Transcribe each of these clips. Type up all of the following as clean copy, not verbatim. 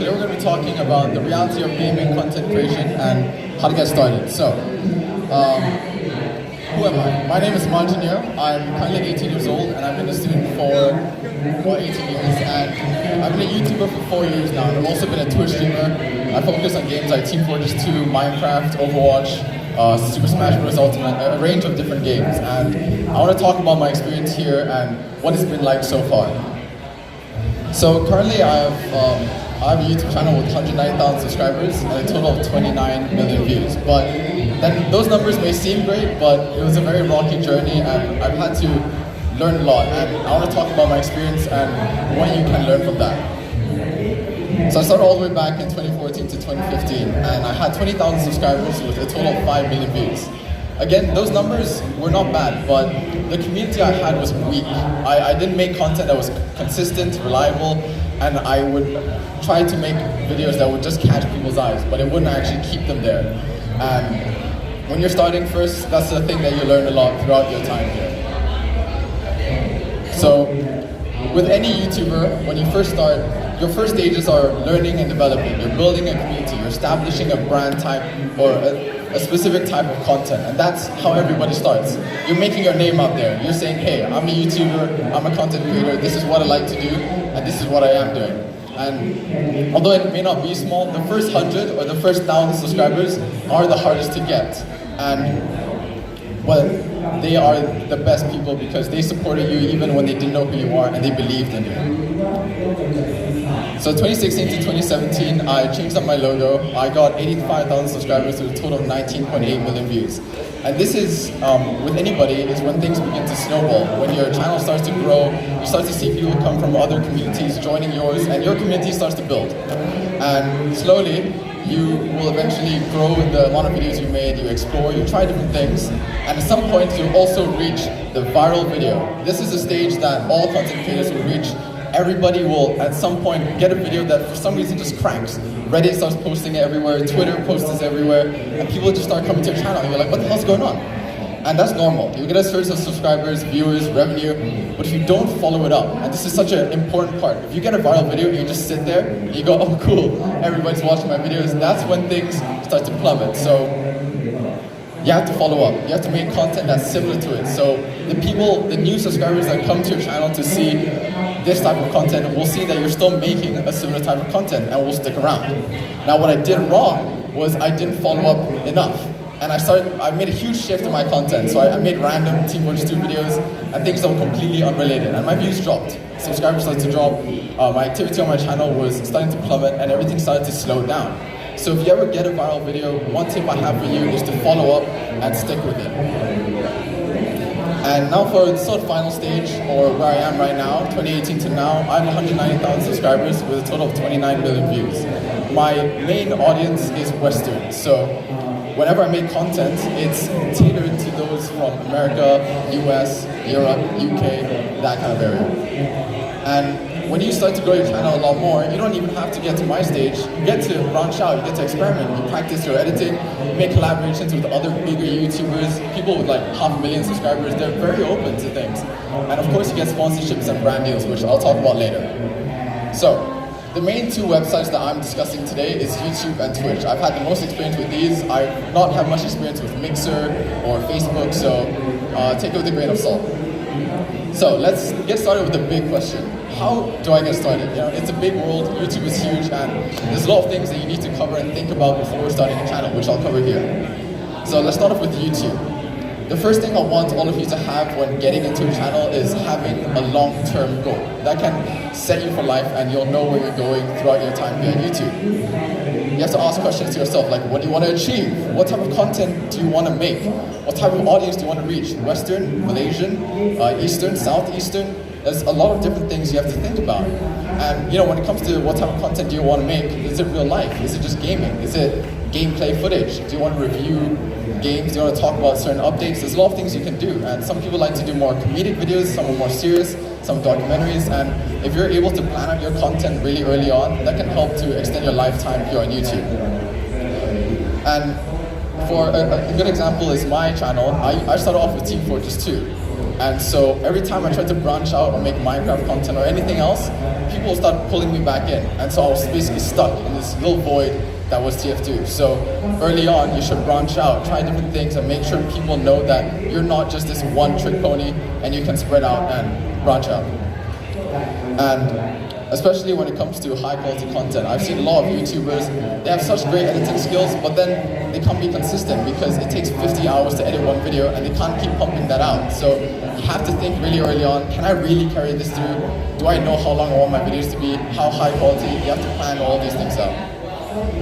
Today we're going to be talking about the reality of gaming content creation and how to get started. So, who am I? My name is Hamaji Neo. I'm currently 18 years old and I've been a student for about 18 years. And I've been a YouTuber for 4 years now. I've also been a Twitch streamer. I focus on games like Team Fortress 2, Minecraft, Overwatch, Super Smash Bros. Ultimate, a range of different games. And I want to talk about my experience here and what it's been like so far. So currently I have a YouTube channel with 109,000 subscribers and a total of 29 million views. But then those numbers may seem great, but it was a very rocky journey and I've had to learn a lot. And I want to talk about my experience and what you can learn from that. So I started all the way back in 2014 to 2015 and I had 20,000 subscribers with a total of 5 million views. Again, those numbers were not bad, but the community I had was weak. I didn't make content that was consistent, reliable, and I would try to make videos that would just catch people's eyes, but it wouldn't actually keep them there. And when you're starting first, that's the thing that you learn a lot throughout your time here. So, with any YouTuber, when you first start, your first stages are learning and developing. You're building a community, you're establishing a brand type or a specific type of content, and that's how everybody starts. You're making your name out there. You're saying, hey, I'm a YouTuber, I'm a content creator, this is what I like to do, and this is what I am doing. And although it may not be small, the first 100 or the first 1,000 subscribers are the hardest to get. And well, they are the best people because they supported you even when they didn't know who you are and they believed in you. So 2016 to 2017, I changed up my logo. I got 85,000 subscribers with a total of 19.8 million views. And this is, with anybody, is when things begin to snowball. When your channel starts to grow, you start to see people come from other communities joining yours, and your community starts to build. And slowly, you will eventually grow in the amount of videos you made, you explore, you try different things, and at some point, you'll also reach the viral video. This is a stage that all content creators will reach. Everybody will, at some point, get a video that for some reason just cracks. Reddit starts posting it everywhere, Twitter posts it everywhere, and people just start coming to your channel, and you're like, what the hell's going on? And that's normal. You get a surge of subscribers, viewers, revenue, but if you don't follow it up, and this is such an important part, if you get a viral video and you just sit there, and you go, oh cool, everybody's watching my videos, that's when things start to plummet. So you have to follow up. You have to make content that's similar to it. So the people, the new subscribers that come to your channel to see this type of content will see that you're still making a similar type of content and will stick around. Now what I did wrong was I didn't follow up enough. And I made a huge shift in my content. So I made random Team Fortress 2 videos and things that were completely unrelated. And my views dropped. Subscribers started to drop. My activity on my channel was starting to plummet and everything started to slow down. So if you ever get a viral video, one tip I have for you is to follow up and stick with it. And now for the sort of final stage, or where I am right now, 2018 to now, I have 190,000 subscribers with a total of 29 million views. My main audience is Western, so whenever I make content, it's tailored to those from America, US, Europe, UK, that kind of area. And when you start to grow your channel a lot more, you don't even have to get to my stage. You get to branch out, you get to experiment, you practice your editing, you make collaborations with other bigger YouTubers, people with like 500,000 subscribers. They're very open to things. And of course you get sponsorships and brand deals, which I'll talk about later. So, the main two websites that I'm discussing today is YouTube and Twitch. I've had the most experience with these. I've not had much experience with Mixer or Facebook, so take it with a grain of salt. So let's get started with the big question. How do I get started? You know, it's a big world, YouTube is huge, and there's a lot of things that you need to cover and think about before starting a channel, which I'll cover here. So let's start off with YouTube. The first thing I want all of you to have when getting into a channel is having a long-term goal. That can set you for life and you'll know where you're going throughout your time here on YouTube. You have to ask questions to yourself like, what do you want to achieve? What type of content do you want to make? What type of audience do you want to reach? Western, Malaysian, Eastern, Southeastern? There's a lot of different things you have to think about. And you know, when it comes to what type of content do you want to make, is it real life? Is it just gaming? Is it gameplay footage? Do you want to review games? Do you want to talk about certain updates? There's a lot of things you can do. And some people like to do more comedic videos, some are more serious, some documentaries. And if you're able to plan out your content really early on, that can help to extend your lifetime here on YouTube. And for a good example is my channel. I started off with Team Fortress 2. And so every time I try to branch out or make Minecraft content or anything else, people will start pulling me back in. And so I was basically stuck in this little void that was TF2. So early on, you should branch out, try different things, and make sure people know that you're not just this one-trick pony, and you can spread out and branch out. And especially when it comes to high-quality content, I've seen a lot of YouTubers, they have such great editing skills, but then they can't be consistent because it takes 50 hours to edit one video, and they can't keep pumping that out. So you have to think really early on, can I really carry this through? Do I know how long I want my videos to be? How high quality? You have to plan all these things out.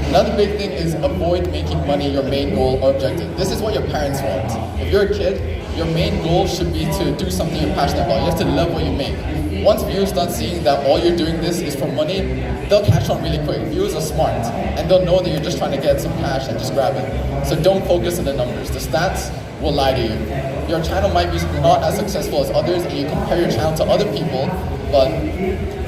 Another big thing is avoid making money your main goal or objective. This is what your parents want. If you're a kid, your main goal should be to do something you're passionate about. You have to love what you make. Once viewers start seeing that all you're doing this is for money, they'll catch on really quick. Viewers are smart, and they'll know that you're just trying to get some cash and just grab it. So don't focus on the numbers. The stats will lie to you. Your channel might be not as successful as others, and you compare your channel to other people, but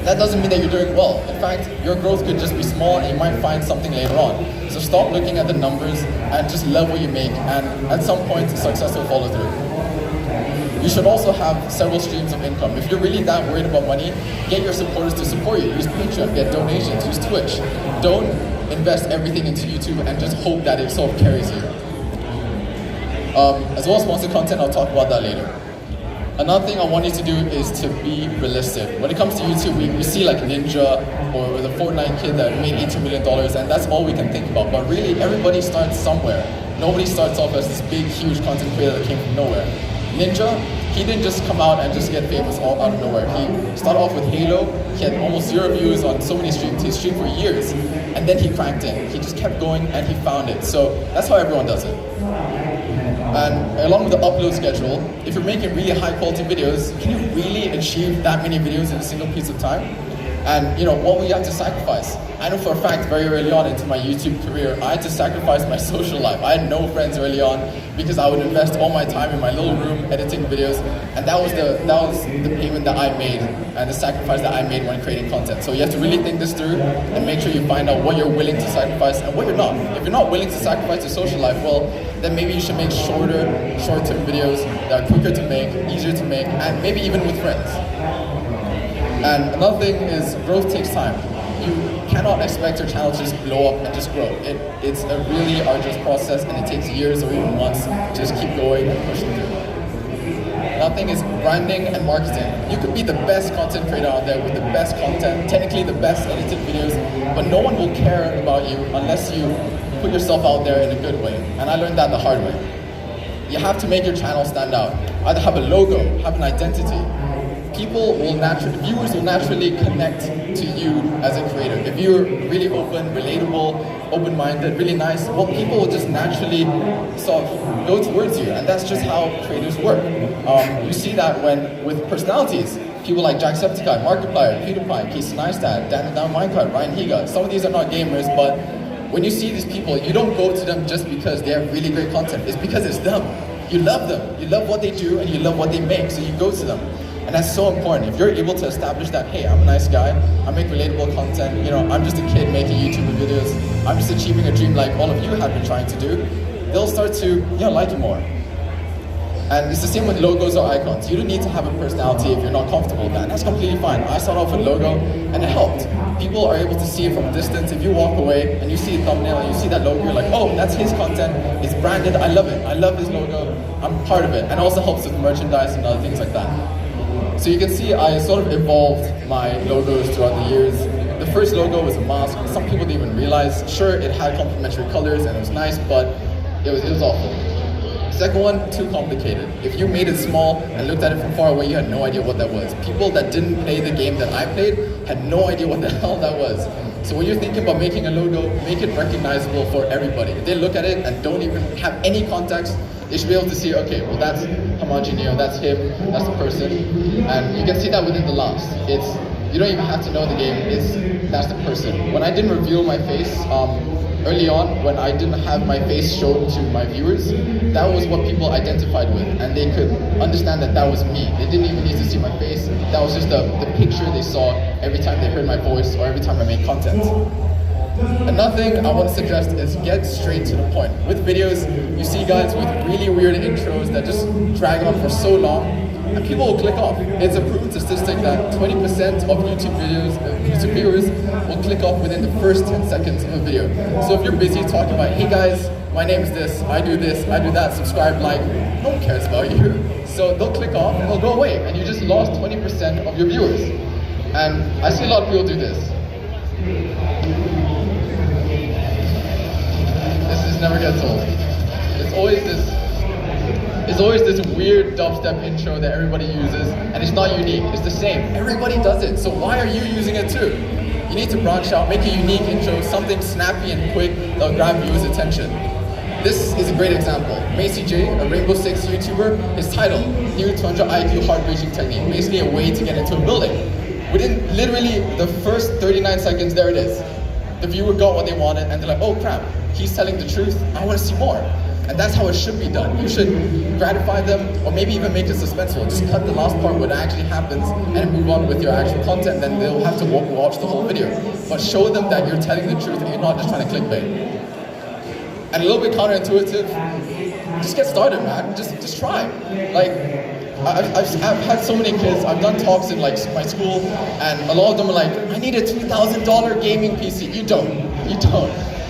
that doesn't mean that you're doing well. In fact, your growth could just be small, and you might find something later on. So stop looking at the numbers and just love what you make, and at some point, success will follow through. You should also have several streams of income. If you're really that worried about money, get your supporters to support you. Use Patreon, get donations, use Twitch. Don't invest everything into YouTube and just hope that it sort of carries you. As well as sponsored content, I'll talk about that later. Another thing I want you to do is to be realistic. When it comes to YouTube, we see like Ninja or the Fortnite kid that made $18 million, and that's all we can think about. But really, everybody starts somewhere. Nobody starts off as this big, huge content creator that came from nowhere. Ninja, he didn't just come out and just get famous all out of nowhere. He started off with Halo. He had almost 0 views on so many streams. He streamed for years, and then he cranked in. He just kept going, and he found it. So that's how everyone does it. And along with the upload schedule, if you're making really high quality videos, can you really achieve that many videos in a single piece of time? And you know, what will you have to sacrifice? I know for a fact very early on into my YouTube career, I had to sacrifice my social life. I had no friends early on because I would invest all my time in my little room editing videos, and that was the payment that I made and the sacrifice that I made when creating content. So you have to really think this through and make sure you find out what you're willing to sacrifice and what you're not. If you're not willing to sacrifice your social life, well, then maybe you should make short-term videos that are quicker to make, easier to make, and maybe even with friends. And another thing is growth takes time. You cannot expect your channel to just blow up and just grow. It's a really arduous process, and it takes years or even months to just keep going and pushing through. Another thing is branding and marketing. You could be the best content creator out there with the best content, technically the best edited videos, but no one will care about you unless you put yourself out there in a good way. And I learned that the hard way. You have to make your channel stand out. Either have a logo, have an identity. Viewers will naturally connect to you as a creator. If you're really open, relatable, open-minded, really nice, well, people will just naturally sort of go towards you, and that's just how creators work. You see that with personalities. People like Jacksepticeye, Markiplier, PewDiePie, Casey Neistat, Dan Down Minecraft, Ryan Higa. Some of these are not gamers, but when you see these people, you don't go to them just because they have really great content. It's because it's them. You love them. You love what they do, and you love what they make, so you go to them. And that's so important. If you're able to establish that, hey, I'm a nice guy, I make relatable content, you know, I'm just a kid making YouTube videos, I'm just achieving a dream like all of you have been trying to do, they'll start to, you know, like you more. And it's the same with logos or icons. You don't need to have a personality if you're not comfortable with that. That's completely fine. I started off with logo, and it helped. People are able to see it from a distance. If you walk away and you see a thumbnail and you see that logo, you're like, oh, that's his content, it's branded, I love it. I love his logo, I'm part of it. And it also helps with merchandise and other things like that. So you can see I sort of evolved my logos throughout the years. The first logo was a mask. Some people didn't even realize. Sure, it had complementary colors and it was nice, but it was awful. Second one, too complicated. If you made it small and looked at it from far away, you had no idea what that was. People that didn't play the game that I played had no idea what the hell that was. So when you're thinking about making a logo, make it recognizable for everybody. If they look at it and don't even have any context, they should be able to see, okay, well that's Hamaji Neo, that's him, that's the person. And you can see that within the last. You don't even have to know the game, that's the person. When I didn't reveal my face, early on, when I didn't have my face shown to my viewers, that was what people identified with, and they could understand that that was me. They didn't even need to see my face. That was just the picture they saw every time they heard my voice or every time I made content. Another thing I want to suggest is get straight to the point. With videos, you see guys with really weird intros that just drag on for so long. and people will click off. It's a proven statistic that 20% of YouTube viewers will click off within the first 10 seconds of a video. So if you're busy talking about, hey guys, my name is this, I do that, subscribe, like, no one cares about you. So they'll click off and they'll go away, and you just lost 20% of your viewers. And I see a lot of people do this. This never gets old. It's always this weird dubstep intro that everybody uses, and it's not unique, it's the same. Everybody does it, so why are you using it too? You need to branch out, make a unique intro, something snappy and quick that'll grab viewers' attention. This is a great example. Macy J, a Rainbow Six YouTuber, his title, New 200 IQ Heart Racing Technique, basically a way to get into a building. Within literally the first 39 seconds, there it is. The viewer got what they wanted, and they're like, oh crap, he's telling the truth, I want to see more. And that's how it should be done. You should gratify them, or maybe even make it suspenseful. Just cut the last part where it actually happens and move on with your actual content, then they'll have to watch the whole video. But show them that you're telling the truth and you're not just trying to clickbait. And a little bit counterintuitive, just get started, man. Just try. Like, I've had so many kids, I've done talks in like my school, and a lot of them are like, I need a $2,000 gaming PC. You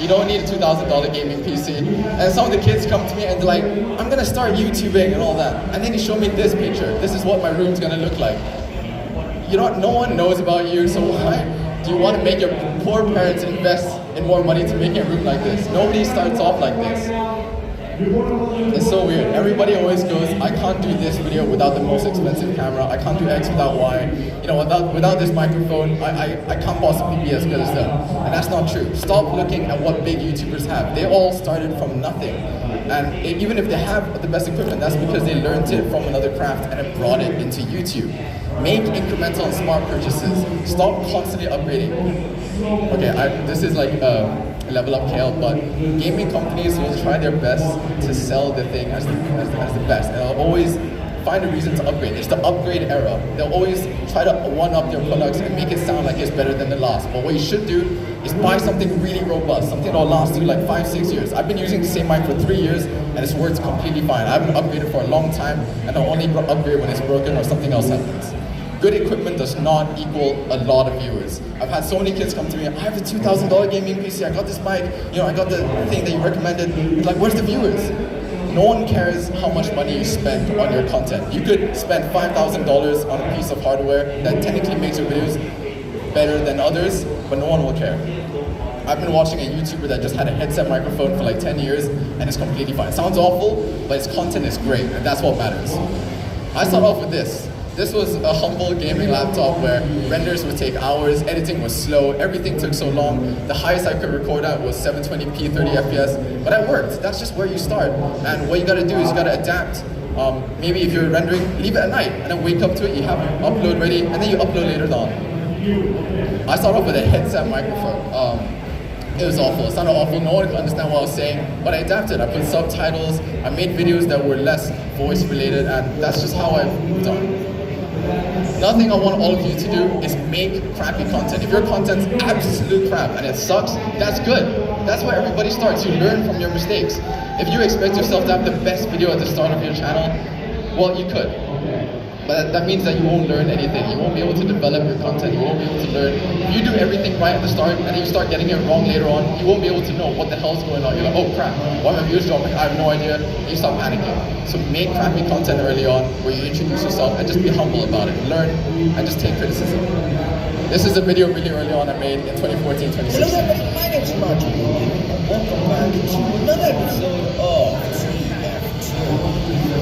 don't need a $2,000 gaming PC. And some of the kids come to me and they're like, I'm gonna start YouTubing and all that. And then you show me this picture. This is what my room's gonna look like. You know what, no one knows about you, so why do you want to make your poor parents invest in more money to make a room like this? Nobody starts off like this. It's so weird. Everybody always goes, I can't do this video without the most expensive camera. I can't do X without Y. You know, without this microphone, I can't possibly be as good as them. And that's not true. Stop looking at what big YouTubers have. They all started from nothing. And even if they have the best equipment, that's because they learned it from another craft and have brought it into YouTube. Make incremental and smart purchases. Stop constantly upgrading. Okay, this is like level up KL, but gaming companies will try their best to sell the thing as the best, and they'll always find a reason to upgrade. It's the upgrade era. They'll always try to one-up their products and make it sound like it's better than the last. But what you should do is buy something really robust, something that'll last you like 5-6 years. I've been using the same mic for 3 years, and it's worked completely fine. I haven't upgraded for a long time, and I'll only upgrade when it's broken or something else happens. Good equipment does not equal a lot of viewers. I've had so many kids come to me, I have a $2,000 gaming PC, I got this mic, I got the thing that you recommended. It's like, where's the viewers? No one cares how much money you spend on your content. You could spend $5,000 on a piece of hardware that technically makes your videos better than others, but no one will care. I've been watching a YouTuber that just had a headset microphone for like 10 years, and it's completely fine. It sounds awful, but his content is great, and that's what matters. I started off with this. This was a humble gaming laptop where renders would take hours, editing was slow, everything took so long. The highest I could record at was 720p, 30 FPS, but it worked. That's just where you start. And what you gotta do is you gotta adapt. Maybe if you're rendering, leave it at night, and then wake up to it, you have upload ready, and then you upload later on. I started off with a headset microphone. It was awful, it sounded awful, no one could understand what I was saying, but I adapted. I put subtitles, I made videos that were less voice related, and that's just how I've done. Another thing I want all of you to do is make crappy content. If your content's absolute crap and it sucks, that's good. That's where everybody starts. You learn from your mistakes. If you expect yourself to have the best video at the start of your channel, well, you could. But that means that you won't learn anything. You won't be able to develop your content. You won't be able to learn. If you do everything right at the start and then you start getting it wrong later on, you won't be able to know what the hell's going on. You're like, oh crap, why are my views dropping? I have no idea. And you start panicking. So make crappy content early on where you introduce yourself and just be humble about it. Learn and just take criticism. This is a video really early on I made in 2014, 2016. Hello everybody, my name is Hamaji. Welcome back to another episode of TFT.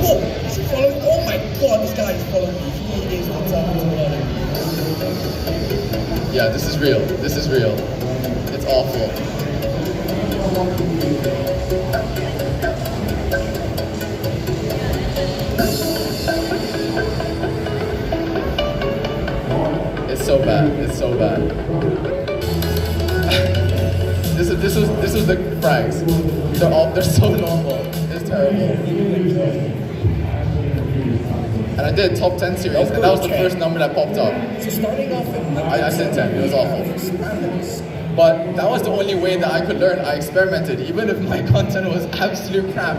Whoa, is he following? Oh my god, this guy is following me. He is the toughest one. Yeah, this is real. This is real. It's awful. It's so bad. It's so bad. This was the frags. They're so normal. It's terrible. And I did top 10 series, and that was the first number that popped up. So starting off in I said 10. It was awful. But that was the only way that I could learn. I experimented. Even if my content was absolute crap,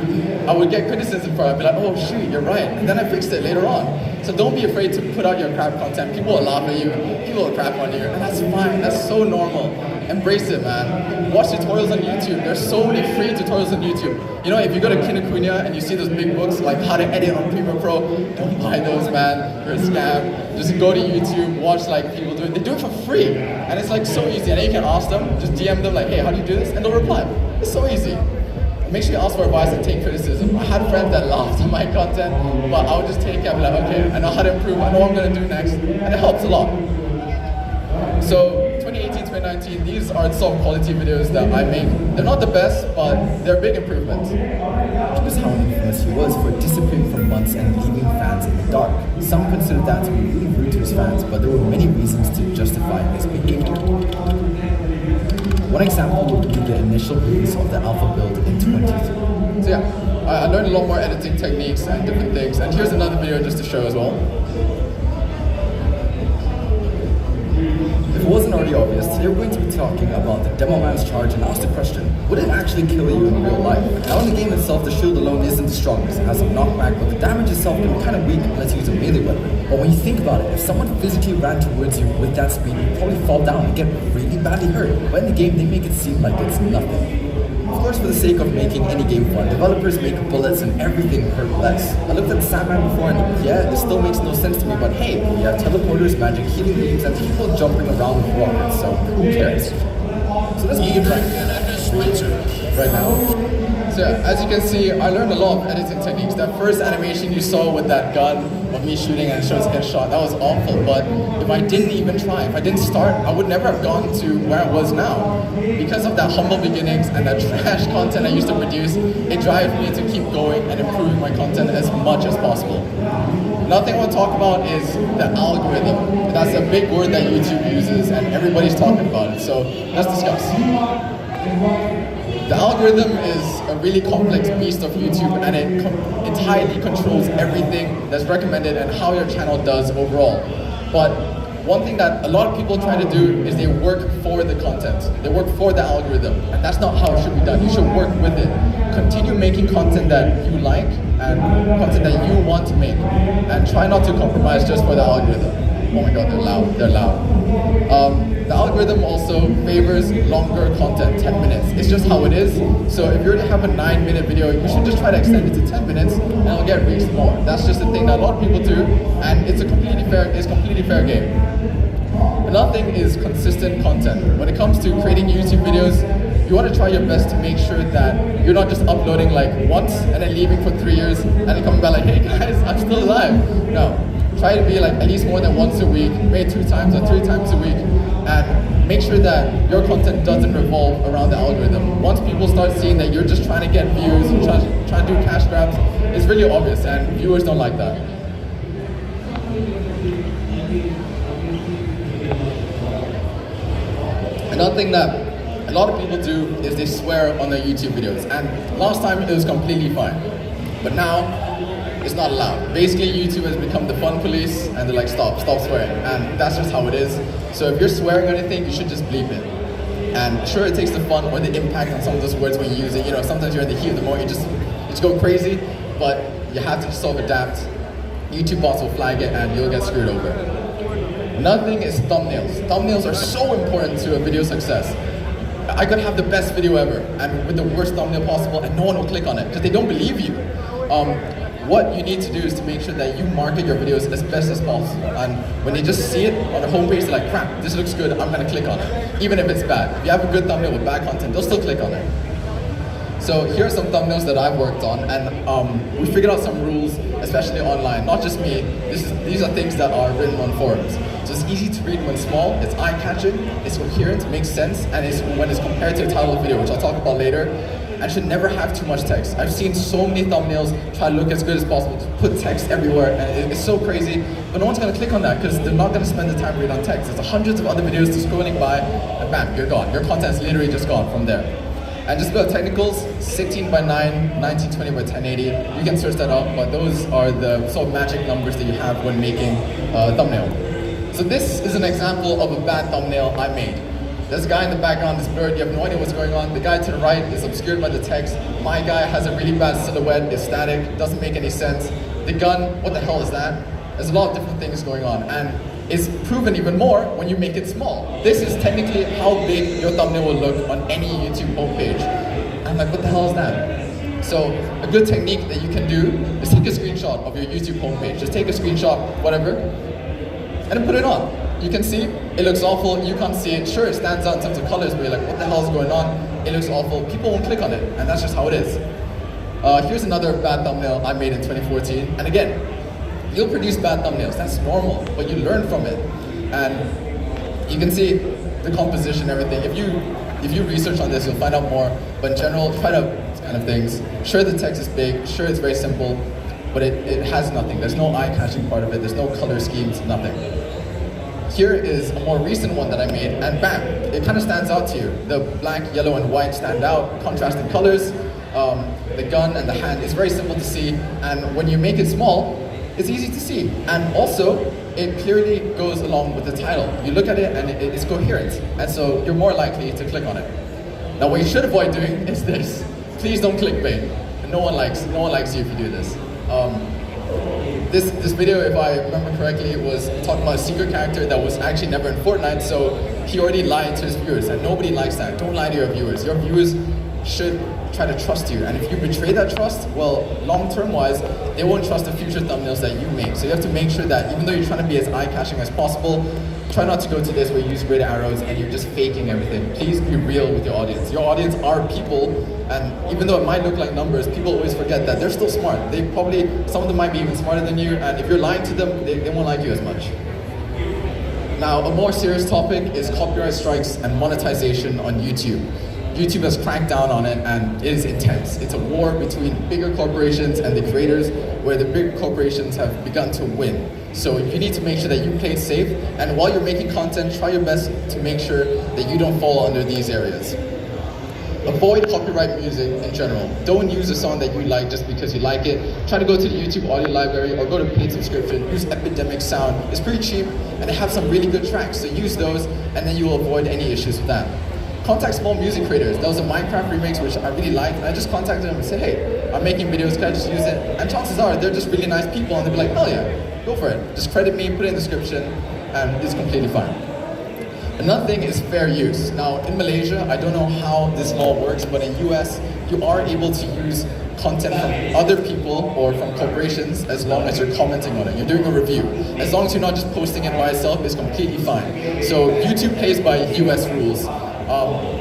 I would get criticism for it. I'd be like, oh shoot, you're right. And then I fixed it later on. So don't be afraid to put out your crap content. People will laugh at you, people will crap on you, and that's fine, that's so normal. Embrace it, man. Watch tutorials on YouTube. There's so many free tutorials on YouTube. You know, if you go to Kinokuniya and you see those big books like how to edit on Premiere Pro, don't buy those, man. They're a scam. Just go to YouTube, watch like people do it. They do it for free. And it's like so easy. And then you can ask them, just DM them like, hey, how do you do this? And they'll reply. It's so easy. Make sure you ask for advice and take criticism. I had friends that laughed at my content, but I would just take it and be like, okay, I know how to improve, I know what I'm gonna do next. And it helps a lot. So 2018, 2019, these are some quality videos that I make. They're not the best, but they're a big improvement. Just how infamous he was for disappearing for months and leaving fans in the dark. Some consider that to be really rude to his fans, but there were many reasons to justify his behavior. One example would be the initial release of the alpha build in 2023. So yeah, I learned a lot more editing techniques and different things. And here's another video just to show as well. If it wasn't already obvious, today we're going to be talking about the demo man's charge and ask the question, would it actually kill you in real life? Now in the game itself, the shield alone isn't the strongest. It has some knockback, but the damage itself can be kind of weak unless you use a melee weapon. But when you think about it, if someone physically ran towards you with that speed, you'd probably fall down and get really badly hurt. But in the game, they make it seem like it's nothing. Of course, for the sake of making any game fun, developers make bullets and everything hurt less. I looked at Sandman before and yeah, it still makes no sense to me, but hey, we have teleporters, magic healing beams, and people jumping around with rockets, so who cares? So let's begin right now. So as you can see, I learned a lot of editing techniques. That first animation you saw with that gun of me shooting and it shows headshot, that was awful. But if I didn't even try, if I didn't start, I would never have gone to where I was now. Because of that humble beginnings and that trash content I used to produce, it drives me to keep going and improving my content as much as possible. Another thing I want to talk about is the algorithm. That's a big word that YouTube uses and everybody's talking about it. So let's discuss. The algorithm is a really complex beast of YouTube and it entirely controls everything that's recommended and how your channel does overall. But one thing that a lot of people try to do is they work for the content. They work for the algorithm, and that's not how it should be done. You should work with it. Continue making content that you like and content that you want to make, and try not to compromise just for the algorithm. Oh my god, they're loud, they're loud. The algorithm also favors longer content, 10 minutes. It's just how it is. So if you already have a 9-minute video, you should just try to extend it to 10 minutes and it'll get reached more. That's just a thing that a lot of people do, and it's a completely fair game. Another thing is consistent content. When it comes to creating YouTube videos, you want to try your best to make sure that you're not just uploading like once and then leaving for 3 years and then coming back like, hey guys, I'm still alive. No. Try to be like at least more than once a week, maybe 2 times or 3 times a week, and make sure that your content doesn't revolve around the algorithm. Once people start seeing that you're just trying to get views, trying to do cash grabs, it's really obvious and viewers don't like that. Another thing that a lot of people do is they swear on their YouTube videos, and last time it was completely fine, but now it's not allowed. Basically, YouTube has become the fun police, and they're like, stop swearing, and that's just how it is. So if you're swearing or anything, you should just bleep it. And sure, it takes the fun or the impact on some of those words when you use it. You know, sometimes you're in the heat of the moment, you just go crazy, but you have to sort of adapt. YouTube bots will flag it, and you'll get screwed over. Another thing is thumbnails. Thumbnails are so important to a video success. I could have the best video ever, and with the worst thumbnail possible, and no one will click on it because they don't believe you. What you need to do is to make sure that you market your videos as best as possible. And when they just see it on the homepage, they're like, crap, this looks good, I'm gonna click on it. Even if it's bad. If you have a good thumbnail with bad content, they'll still click on it. So here are some thumbnails that I've worked on, and we figured out some rules, especially online. Not just me, these are things that are written on forums. So it's easy to read when small, it's eye-catching, it's coherent, makes sense, and when it's compared to a title of video, which I'll talk about later, and should never have too much text. I've seen so many thumbnails try to look as good as possible, to put text everywhere, and it's so crazy, but no one's gonna click on that because they're not gonna spend the time reading on text. There's hundreds of other videos just scrolling by, and bam, you're gone. Your content's literally just gone from there. And just about technicals, 16 by 9, 1920 by 1080. You can search that up, but those are the sort of magic numbers that you have when making a thumbnail. So this is an example of a bad thumbnail I made. There's a guy in the background that's blurred, you have no idea what's going on. The guy to the right is obscured by the text. My guy has a really bad silhouette, it's static, doesn't make any sense. The gun, what the hell is that? There's a lot of different things going on, and it's proven even more when you make it small. This is technically how big your thumbnail will look on any YouTube homepage. I'm like, what the hell is that? So a good technique that you can do is take a screenshot of your YouTube homepage. Just take a screenshot, whatever, and then put it on. You can see, it looks awful, you can't see it. Sure, it stands out in terms of colors, but you're like, what the hell is going on? It looks awful, people won't click on it, and that's just how it is. Here's another bad thumbnail I made in 2014, and again, you'll produce bad thumbnails, that's normal, but you learn from it. And you can see the composition, everything. If you research on this, you'll find out more, but in general, try to kind of things. Sure, the text is big, sure, it's very simple, but it has nothing. There's no eye-catching part of it, there's no color schemes, nothing. Here is a more recent one that I made, and bam, it kind of stands out to you. The black, yellow, and white stand out, contrasting colors. The gun and the hand is very simple to see, and when you make it small, it's easy to see. And also, it clearly goes along with the title. You look at it and it's coherent, and so you're more likely to click on it. Now, what you should avoid doing is this. Please don't clickbait. No one likes you if you do this. This video, if I remember correctly, was talking about a secret character that was actually never in Fortnite, so he already lied to his viewers, and nobody likes that. Don't lie to your viewers. Your viewers should try to trust you, and if you betray that trust, well, long-term wise, they won't trust the future thumbnails that you make. So you have to make sure that even though you're trying to be as eye-catching as possible, try not to go to this where you use red arrows and you're just faking everything. Please be real with your audience. Your audience are people, and even though it might look like numbers, people always forget that they're still smart. They probably, some of them might be even smarter than you, and if you're lying to them, they won't like you as much. Now, a more serious topic is copyright strikes and monetization on YouTube. YouTube has cracked down on it, and it is intense. It's a war between bigger corporations and the creators, where the big corporations have begun to win. So you need to make sure that you play it safe, and while you're making content, try your best to make sure that you don't fall under these areas. Avoid copyright music in general. Don't use a song that you like just because you like it. Try to go to the YouTube audio library or go to paid subscription. Use Epidemic Sound. It's pretty cheap, and they have some really good tracks, so use those, and then you will avoid any issues with that. Contact small music creators. There was a Minecraft remix which I really liked, and I just contacted them and said, hey, I'm making videos, can I just use it? And chances are they're just really nice people, and they'll be like, oh yeah, go for it. Just credit me, put it in the description, and it's completely fine. Another thing is fair use. Now in Malaysia, I don't know how this law works, but in US, you are able to use content from other people or from corporations as long as you're commenting on it. You're doing a review. As long as you're not just posting it by itself, it's completely fine. So YouTube plays by US rules.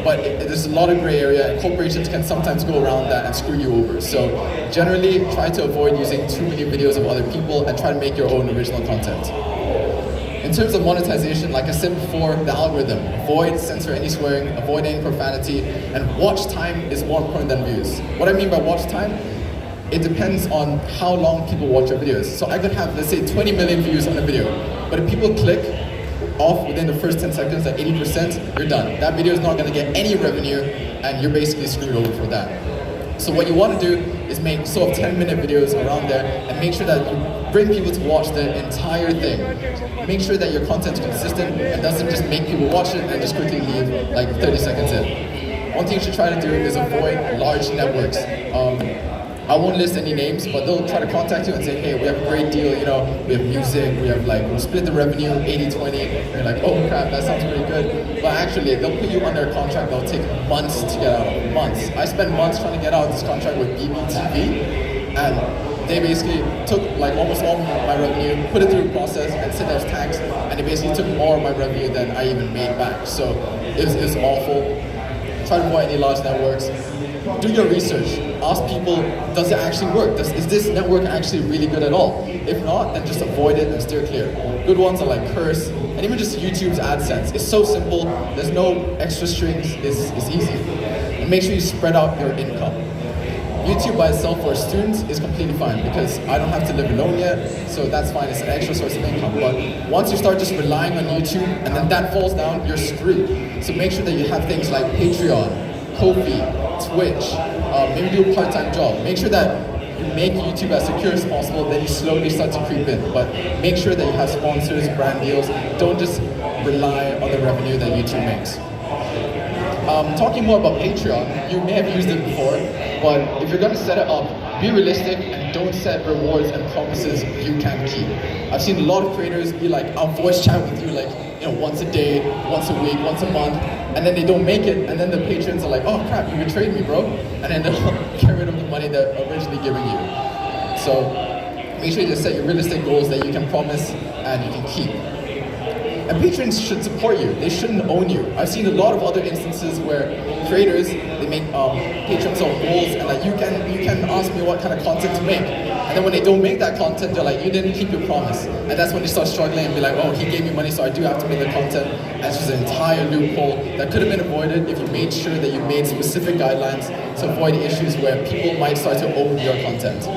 But there's a lot of gray area, and corporations can sometimes go around that and screw you over. So generally, try to avoid using too many videos of other people and try to make your own original content. In terms of monetization, like I said before, the algorithm. Avoid censor any swearing, avoid any profanity, and watch time is more important than views. What I mean by watch time, it depends on how long people watch your videos. So I could have, let's say, 20 million views on a video, but if people click off within the first 10 seconds at 80%, you're done. That video is not going to get any revenue, and you're basically screwed over for that. So what you want to do is make sort of 10-minute videos around there, and make sure that you bring people to watch the entire thing. Make sure that your content is consistent and doesn't just make people watch it and just quickly leave like 30 seconds in. One thing you should try to do is avoid large networks. I won't list any names, but they'll try to contact you and say, hey, we have a great deal, you know, we have music, we have like, we'll split the revenue 80-20. You're like, oh crap, that sounds pretty good. But actually, they'll put you under a contract that'll take months to get out of, months. I spent months trying to get out of this contract with BBTV, and they basically took like almost all my revenue, put it through a process, and said that was tax, and they basically took more of my revenue than I even made back. So it was awful. Try to avoid any large networks. Do your research. Ask people, does it actually work? Is this network actually really good at all? If not, then just avoid it and steer clear. Good ones are like Curse, and even just YouTube's AdSense. It's so simple, there's no extra strings, it's easy. And make sure you spread out your income. YouTube by itself for students is completely fine because I don't have to live alone yet, so that's fine, it's an extra source of income. But once you start just relying on YouTube and then that falls down, you're screwed. So make sure that you have things like Patreon, Ko-fi, Twitch, maybe do a part-time job. Make sure that you make YouTube as secure as possible, then you slowly start to creep in. But make sure that you have sponsors, brand deals. Don't just rely on the revenue that YouTube makes. Talking more about Patreon, you may have used it before, but if you're gonna set it up, be realistic and don't set rewards and promises you can't keep. I've seen a lot of creators be like, I'll voice chat with you like, once a day, once a week, once a month, and then they don't make it, and then the patrons are like, oh crap, you betrayed me, bro, and then they'll get rid of the money they're originally giving you. So make sure you just set your realistic goals that you can promise and you can keep. And patrons should support you. They shouldn't own you. I've seen a lot of other instances where creators, they make patrons on goals and like you can ask me what kind of content to make. And then when they don't make that content, they're like, you didn't keep your promise. And that's when they start struggling and be like, oh, he gave me money, so I do have to make the content. And it's just an entire loophole that could have been avoided if you made sure that you made specific guidelines to avoid issues where people might start to own your content.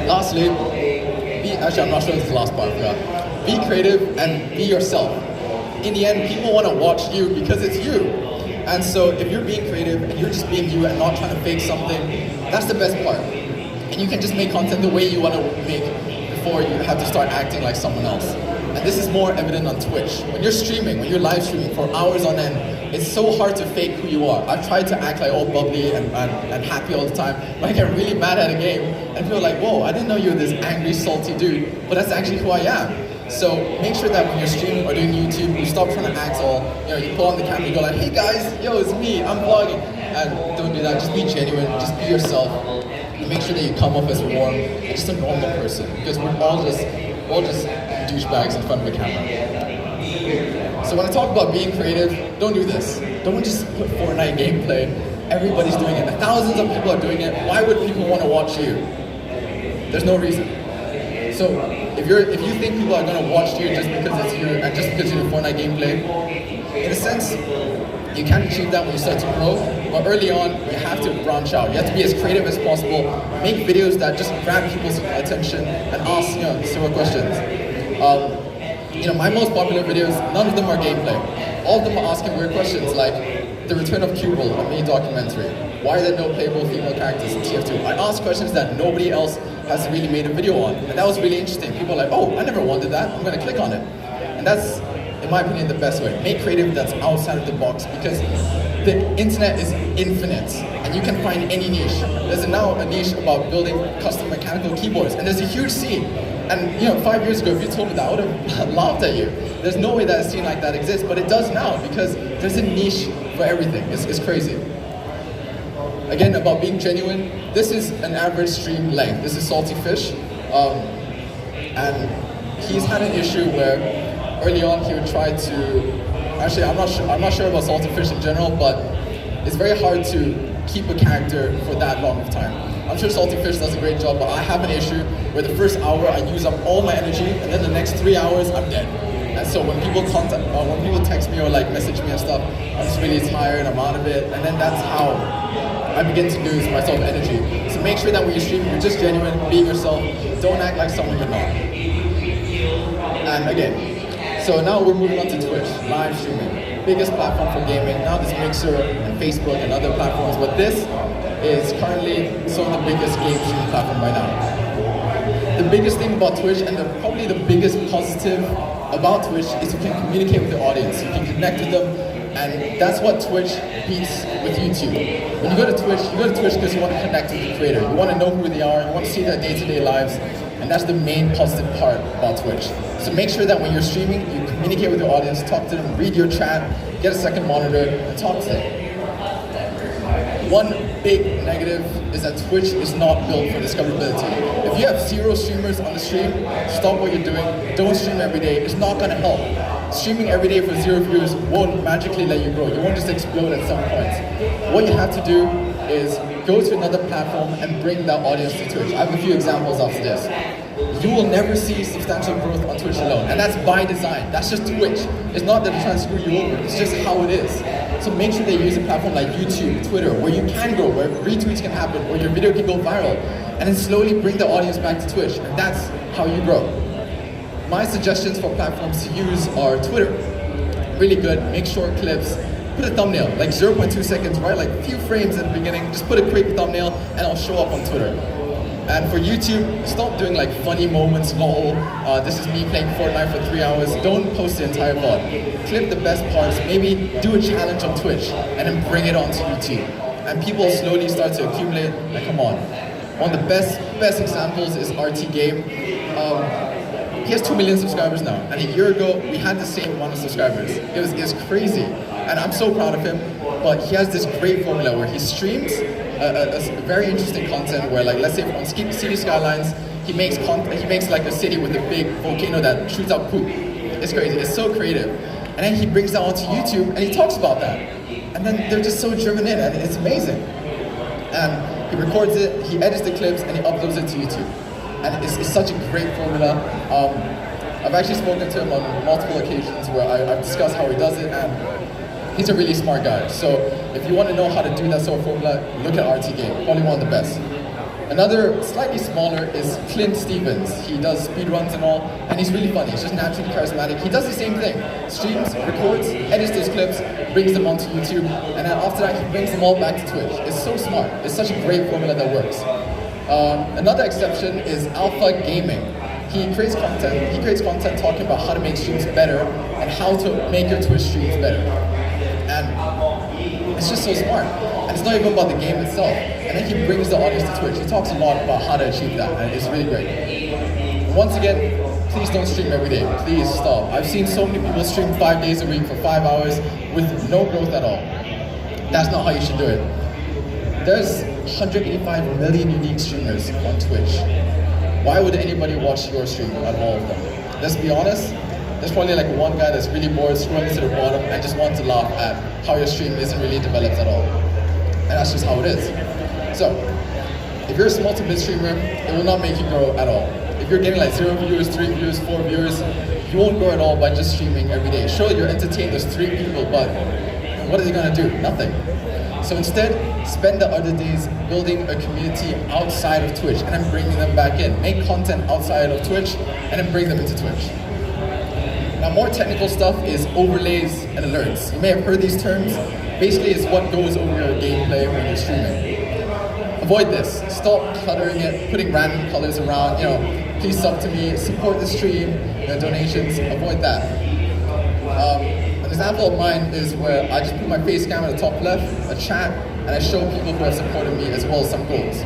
Lastly, I'm not sure this is the last part, but be creative and be yourself. In the end, people want to watch you because it's you. And so if you're being creative and you're just being you and not trying to fake something, that's the best part. And you can just make content the way you want to make before you have to start acting like someone else. And this is more evident on Twitch. When you're streaming, when you're live streaming for hours on end, it's so hard to fake who you are. I've tried to act like all bubbly and happy all the time, but I get really mad at a game and feel like, whoa, I didn't know you were this angry, salty dude, but that's actually who I am. So make sure that when you're streaming or doing YouTube, you stop trying to act all, you pull on the camera, you go like, hey guys, yo, it's me, I'm vlogging. And don't do that, just be genuine, just be yourself. And make sure that you come off as warm and just a normal person, because we're all just douchebags in front of a camera. So when I talk about being creative, don't do this. Don't just put Fortnite gameplay. Everybody's doing it. Thousands of people are doing it. Why would people want to watch you? There's no reason. So if you think people are going to watch you just because it's you and just because you do Fortnite gameplay, in a sense, you can achieve that when you start to grow. But early on, you have to branch out. You have to be as creative as possible. Make videos that just grab people's attention and ask several questions. My most popular videos, none of them are gameplay. All of them are asking weird questions like the return of Cubicle, a mini documentary. Why are there no playable female characters in TF2? I asked questions that nobody else has really made a video on, and that was really interesting. People are like, oh, I never wondered that, I'm gonna click on it. And that's, in my opinion, the best way. Make creative that's outside of the box, because the internet is infinite, and you can find any niche. There's now a niche about building custom mechanical keyboards, and there's a huge scene. And 5 years ago, if you told me that, I would have laughed at you. There's no way that a scene like that exists, but it does now, because there's a niche for everything. It's crazy. Again, about being genuine, this is an average stream length. This is Salty Fish, and he's had an issue where early on he would try to, actually I'm not sure about Salty Fish in general, but it's very hard to keep a character for that long of time. I'm sure Salty Fish does a great job, but I have an issue where the first hour I use up all my energy, and then the next 3 hours I'm dead. And so when people text me or like message me and stuff, I'm just really tired, I'm out of it, and then that's how I begin to lose my self-energy. So make sure that when you stream, you're just genuine, being yourself, don't act like someone you're not. And again, so now we're moving on to Twitch, live streaming. Biggest platform for gaming. Now there's Mixer and Facebook and other platforms, but this is currently some of the biggest game streaming platform right now. The biggest thing about Twitch, and probably the biggest positive about Twitch, is you can communicate with the audience, you can connect with them, and that's what Twitch beats with YouTube. When you go to Twitch because you want to connect with the creator, you want to know who they are, you want to see their day-to-day lives, and that's the main positive part about Twitch. So make sure that when you're streaming, you communicate with the audience, talk to them, read your chat, get a second monitor, and talk to them. One big negative is that Twitch is not built for discoverability. If you have 0 streamers on the stream, stop what you're doing, don't stream every day, it's not gonna help. Streaming every day for 0 viewers won't magically let you grow, you won't just explode at some point. What you have to do is go to another platform and bring that audience to Twitch. I have a few examples after this. You will never see substantial growth on Twitch alone, and that's by design. That's just Twitch. It's not that they're trying to screw you over, it's just how it is. So make sure they use a platform like YouTube, Twitter, where you can grow, where retweets can happen, where your video can go viral, and then slowly bring the audience back to Twitch, and that's how you grow. My suggestions for platforms to use are Twitter. Really good, make short clips, put a thumbnail, like 0.2 seconds, right? Like a few frames at the beginning, just put a quick thumbnail and it'll show up on Twitter. And for YouTube, stop doing like funny moments, lol, this is me playing Fortnite for 3 hours. Don't post the entire VOD. Clip the best parts, maybe do a challenge on Twitch, and then bring it onto YouTube. And people slowly start to accumulate, like come on. One of the best examples is RT Game. He has 2 million subscribers now, and a year ago, we had the same amount of subscribers. It was crazy, and I'm so proud of him, but he has this great formula where he streams a very interesting content where, like, let's say on City Skylines, he makes like a city with a big volcano that shoots out poop. It's crazy, it's so creative. And then he brings that onto YouTube, and he talks about that. And then they're just so driven in, and it's amazing. And he records it, he edits the clips, and he uploads it to YouTube. And it's such a great formula. I've actually spoken to him on multiple occasions where I've discussed how he does it, and he's a really smart guy. So if you want to know how to do that sort of formula, look at RT Game, probably one of the best. Another slightly smaller is Clint Stevens. He does speedruns and all, and he's really funny. He's just naturally charismatic. He does the same thing. Streams, records, edits those clips, brings them onto YouTube, and then after that he brings them all back to Twitch. It's so smart. It's such a great formula that works. Another exception is Alpha Gaming. He creates content talking about how to make streams better and how to make your Twitch streams better. And it's just so smart. And it's not even about the game itself. And then he brings the audience to Twitch. He talks a lot about how to achieve that, and it's really great. Once again, please don't stream every day. Please stop. I've seen so many people stream 5 days a week for 5 hours with no growth at all. That's not how you should do it. There's 185 million unique streamers on Twitch. Why would anybody watch your stream out of all of them? Let's be honest, there's probably like one guy that's really bored, scrolling to the bottom, and just wants to laugh at how your stream isn't really developed at all. And that's just how it is. So, if you're a small to mid streamer, it will not make you grow at all. If you're getting like 0 viewers, 3 viewers, 4 viewers, you won't grow at all by just streaming every day. Sure, you're entertaining those 3 people, but what are they gonna do? Nothing. So instead, spend the other days building a community outside of Twitch and then bringing them back in. Make content outside of Twitch and then bring them into Twitch. Now, more technical stuff is overlays and alerts. You may have heard these terms. Basically, it's what goes over your gameplay when you're streaming. Avoid this. Stop cluttering it, putting random colors around. Please sub to me, support the stream, donations. Avoid that. An example of mine is where I just put my face cam at the top left, a chat, and I show people who have supported me as well as some goals.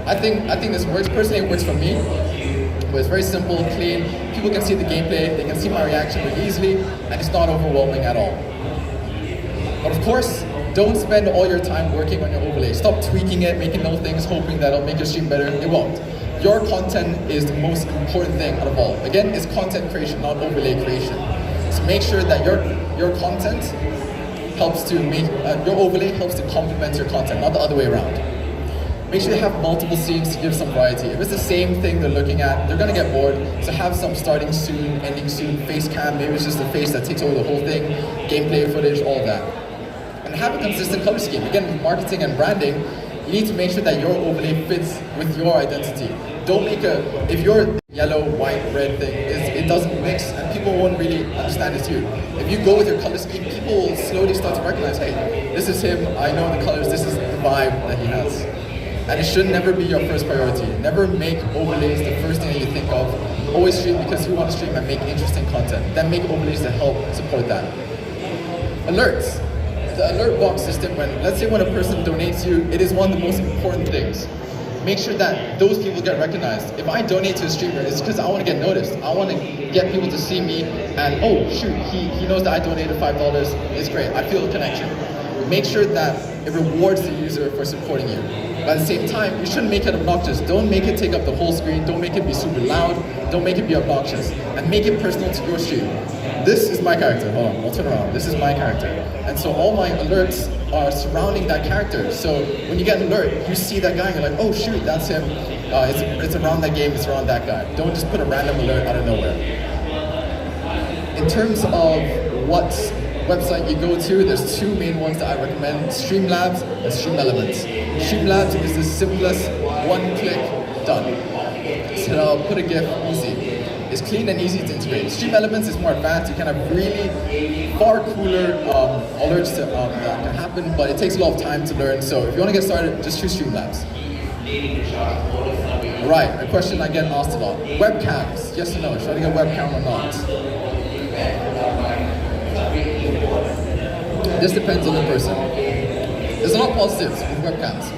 I think this works. Personally, it works for me. But it's very simple, clean. People can see the gameplay, they can see my reaction very easily, and it's not overwhelming at all. But of course, don't spend all your time working on your overlay. Stop tweaking it, making little things, hoping that it'll make your stream better. It won't. Your content is the most important thing out of all. Again, it's content creation, not overlay creation. So make sure that your content helps to make, your overlay helps to complement your content, not the other way around. Make sure you have multiple scenes to give some variety. If it's the same thing they're looking at, they're gonna get bored. So have some starting soon, ending soon, face cam, maybe it's just the face that takes over the whole thing, gameplay footage, all of that. And have a consistent color scheme. Again, with marketing and branding, you need to make sure that your overlay fits with your identity. Don't make if your yellow, white, red thing, it doesn't mix and people won't really understand it's you. If you go with your color scheme, people will slowly start to recognize, hey, this is him, I know the colors, this is the vibe that he has. And it should never be your first priority. Never make overlays the first thing that you think of. Always stream because you want to stream and make interesting content. Then make overlays to help support that. Alerts. The alert box system, let's say when a person donates you, it is one of the most important things. Make sure that those people get recognized. If I donate to a streamer, it's because I want to get noticed. I want to get people to see me and, oh shoot, he knows that I donated $5. It's great, I feel a connection. Make sure that it rewards the user for supporting you. But at the same time, you shouldn't make it obnoxious. Don't make it take up the whole screen. Don't make it be super loud. Don't make it be obnoxious. And make it personal to your stream. This is my character. Hold on, I'll turn around. This is my character. And so all my alerts are surrounding that character. So when you get an alert, you see that guy, and you're like, oh shoot, that's him. It's around that game, it's around that guy. Don't just put a random alert out of nowhere. In terms of what website you go to, there's 2 main ones that I recommend, Streamlabs and Streamelements. Streamlabs is the simplest, one click, done. So I'll put a GIF, easy. It's clean and easy to integrate. Streamelements is more advanced, you can have really far cooler alerts that can happen, but it takes a lot of time to learn, so if you want to get started, just choose Streamlabs. Right, a question I get asked a lot. Webcams, yes or no? Should I get a webcam or not? This depends on the person. There's a lot of positives with webcams.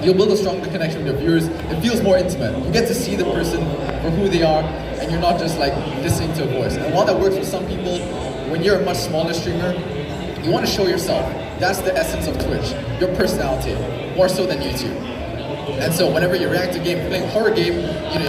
You'll build a stronger connection with your viewers. It feels more intimate. You get to see the person for who they are, and you're not just like listening to a voice. And while that works for some people, when you're a much smaller streamer, you want to show yourself. That's the essence of Twitch, your personality, more so than YouTube. And so whenever you react to a game, playing a horror game, you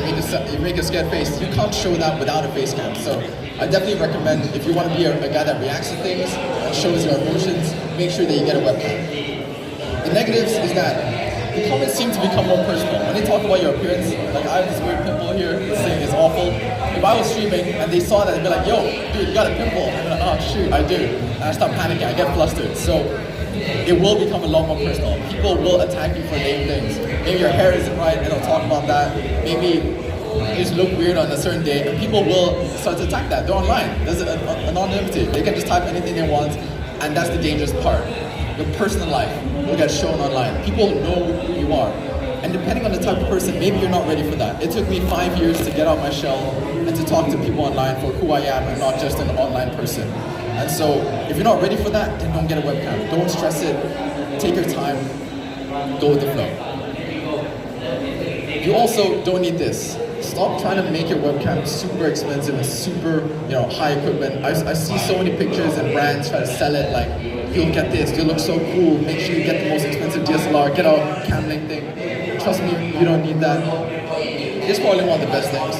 make a scared face, you can't show that without a face cam. So I definitely recommend, if you want to be a guy that reacts to things and shows your emotions, make sure that you get a webcam. The negatives is that the comments seem to become more personal. When they talk about your appearance, like I have this weird pimple here, this thing is awful. If I was streaming and they saw that, they'd be like, yo, dude, you got a pimple. And I'm like, oh shoot, I do. And I start panicking, I get flustered. So it will become a lot more personal. People will attack you for lame things. Maybe your hair isn't right, and they'll talk about that. Maybe you just look weird on a certain day, and people will start to attack that. They're online. There's anonymity. They can just type anything they want, and that's the dangerous part. Your personal life will get shown online. People know who you are. And depending on the type of person, maybe you're not ready for that. It took me 5 years to get out my shell and to talk to people online for who I am and not just an online person. And so, if you're not ready for that, then don't get a webcam. Don't stress it. Take your time. Go with the flow. You also don't need this. Stop trying to make your webcam super expensive and super, high equipment. I see so many pictures and brands try to sell it like, you'll get this, you'll look so cool, make sure you get the most expensive DSLR, get a cam link thing. Trust me, you don't need that. It's probably one of the best things.